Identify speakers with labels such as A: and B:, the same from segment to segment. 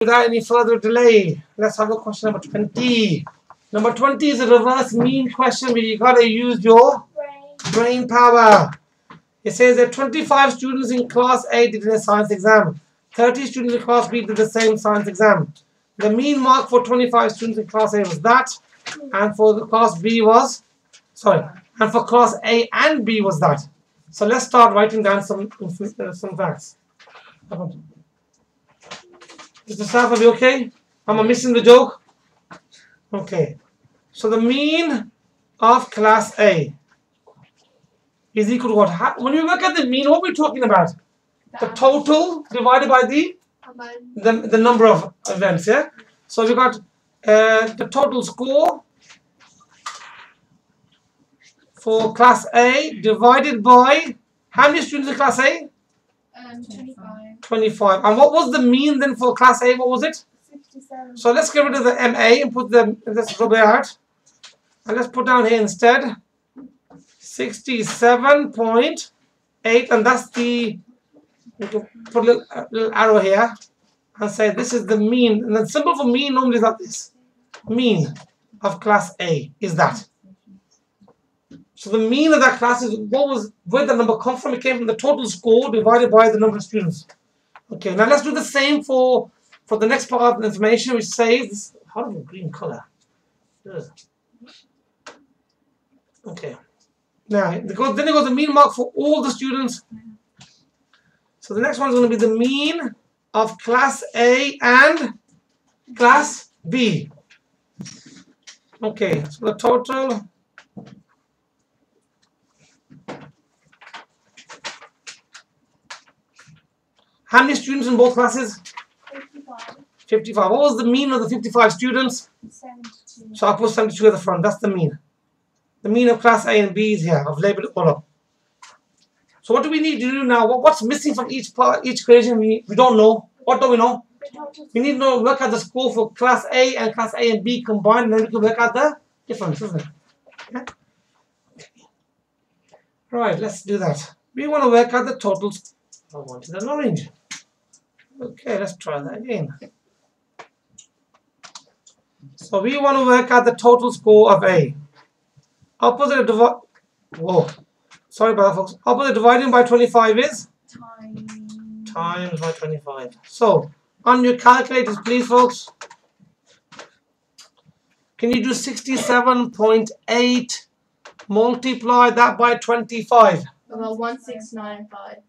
A: Without any further delay, let's have a question number 20. Number 20 is a reverse mean question where you gotta use your brain power. It says that 25 students in class A did a science exam. 30 students in class B did the same science exam. The mean mark for 25 students in class A was that, and for the class B was, and for class A and B was that. So let's start writing down some facts. Is the staff, are we okay? Am I missing the joke? Okay. So the mean of class A is equal to what? When we look at the mean, what are we talking about? The total divided by the number of events, yeah? So we got the total score for class A divided by how many students in class A?
B: 25.
A: 25. And what was the mean then for class A? What was it?
B: 67.
A: So let's get rid of the MA and put let's rub it out. And let's put down here instead 67.8, and that's the, we can put a little arrow here and say this is the mean. And the symbol for mean normally is like this. Mean of class A is that. So the mean of that class is where the number come from. It came from the total score divided by the number of students. Okay, now let's do the same for the next part of the information, which says this horrible green color. Okay. Now then it goes the mean mark for all the students. So the next one is going to be the mean of class A and class B. Okay, so the total. How many students in both classes?
B: 55.
A: 55. What was the mean of the 55 students?
B: 72.
A: So I'll put 72 at the front. That's the mean. The mean of class A and B is here. I've labeled it all up. So what do we need to do now? What's missing from each equation? We don't know. What do we know? We need to work out the score for class A and class A and B combined, and then we can work out the difference, isn't it? Yeah? Okay. Right, let's do that. We want to work out the totals. I wanted an orange. Okay, let's try that again. So we want to work out the total score of A. Opposite dividing by 25 is? Times by 25. So, on your calculators, please, folks. Can you do 67.8 multiply that by 25?
B: About 1695.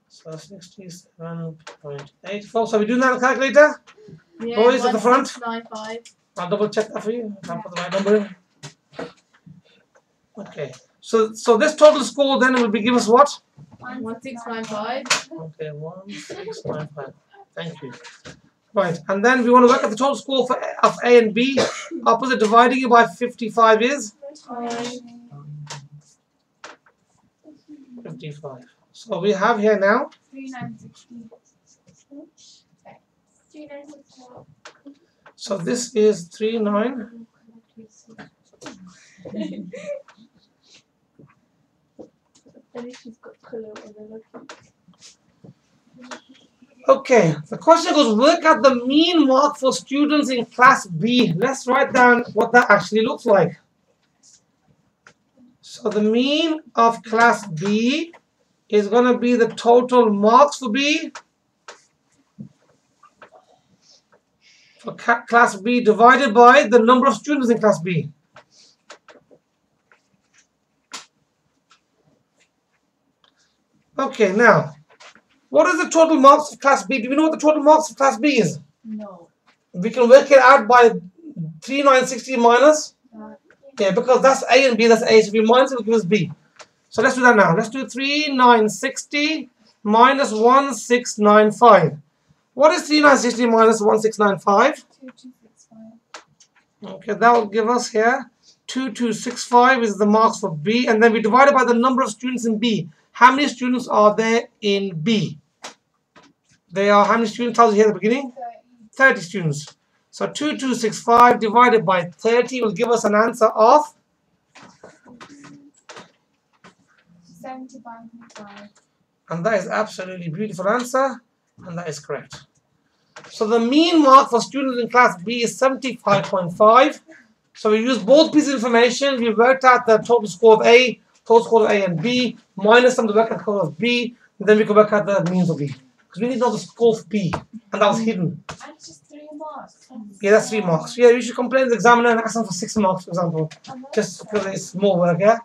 A: So 67.8. Folks, are we doing that on the calculator?
B: Yeah,
A: Boys at the front?
B: 1695.
A: I'll double check that for you. I'll put the right number in. Okay. So this total score then will be give us what?
B: 1695.
A: Okay, 1695. Thank you. Right, and then we want to work at the total score of A and B. Opposite dividing it by 55 is? 55. So we have here now
B: 3960.
A: So this is 39. Okay, the question goes, work out the mean mark for students in class B. Let's write down what that actually looks like. So the mean of class B is going to be the total marks for B. For class B divided by the number of students in class B. Okay, now, what is the total marks of class B? Do we know what the total marks of class B is?
B: No.
A: We can work it out by 3960 minus. Yeah, because that's A and B, that's A. So if we minus it, will give us B. So let's do that now. Let's do 3960 minus 1695. What is 3960 minus 1695?
B: 2265.
A: Okay, that will give us here 2265 is the marks for B, and then we divide it by the number of students in B. How many students are there in B? They are, how many students tells you here at the beginning? 30 students. So 2265 divided by 30 will give us an answer of
B: 75.5.
A: And that is absolutely beautiful answer, and that is correct. So the mean mark for students in class B is 75.5. So we use both pieces of information. We worked out the total score of A, total score of A and B, minus some of the work out the score of B, and then we can work out the means of B. Because we need to know the score of B, and that was hidden.
C: And just 3 marks.
A: Yeah, that's 3 marks. Yeah, you should complain to the examiner and ask them for 6 marks, for example. Just because it's more work, yeah?